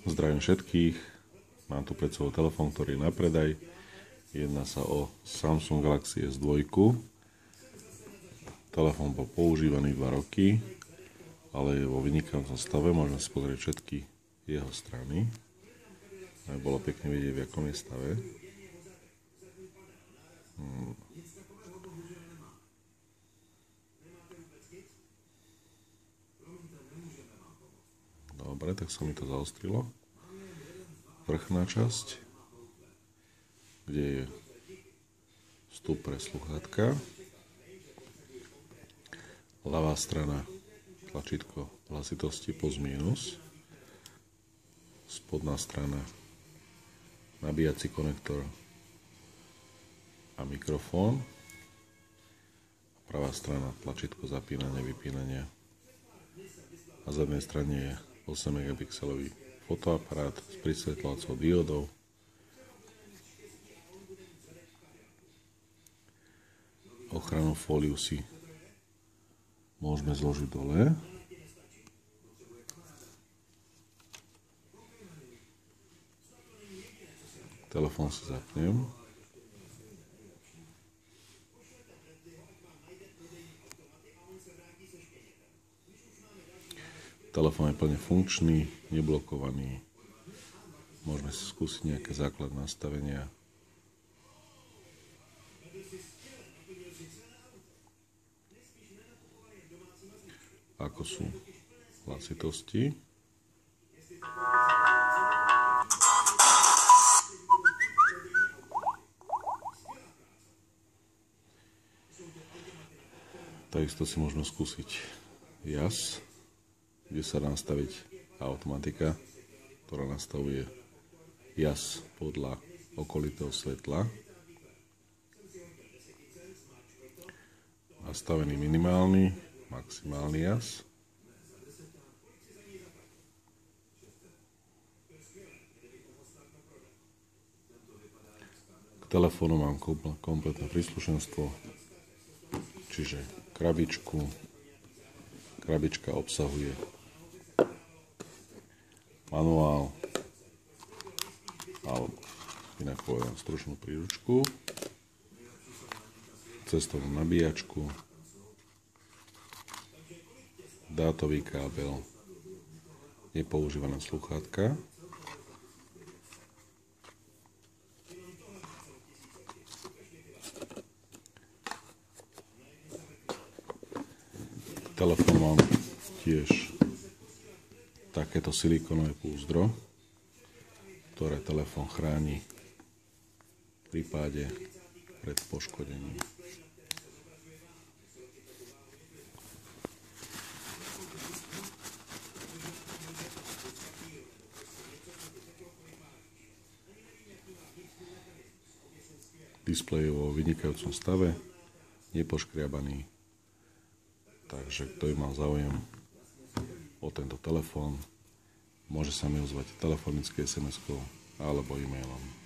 Zdravím všetkých, mám tu pred sebou telefón, ktorý je na predaj. Jedná sa o Samsung Galaxy S2. Telefón bol používaný 2 roky, ale je vo vynikajúcom stave, môžeme si pozrieť všetky jeho strany. Aby bolo pekne vidieť, v akom je stave. Dobre, tak sa mi to zaostrilo. Vrchná časť, kde je vstup pre sluchátka. Ľavá strana, tlačítko hlasitosti plus minus. Spodná strana, nabíjací konektor a mikrofón. Pravá strana, tlačítko zapínania, vypínania. Na zadnej strane je 8 megapixelový fotoaparát s prisvetľovacou diódou. Ochrannú fóliu si môžeme zložiť dole. Telefón si zapnem. Telefón je plne funkčný, neblokovaný. Môžeme si skúsiť nejaké základné nastavenia. Ako sú hlasitosti. Takisto si môžeme skúsiť jas, kde sa dá nastaviť automatika, ktorá nastavuje jas podľa okolitého svetla. Nastavený minimálny, maximálny jas. K telefónu mám kompletné príslušenstvo, čiže krabičku. Krabička obsahuje manuál, alebo inak poviem stručnú príručku, cestovnú nabíjačku, dátový kábel, nepoužívané sluchátka, telefón mám tiež takéto silikónové púzdro, ktoré telefón chráni v prípade pred poškodením. Displej je vo vynikajúcom stave, nepoškriabaný, takže kto by mal záujem o tento telefón, môže sa mi ozvať telefonicky, SMS-kou alebo e-mailom.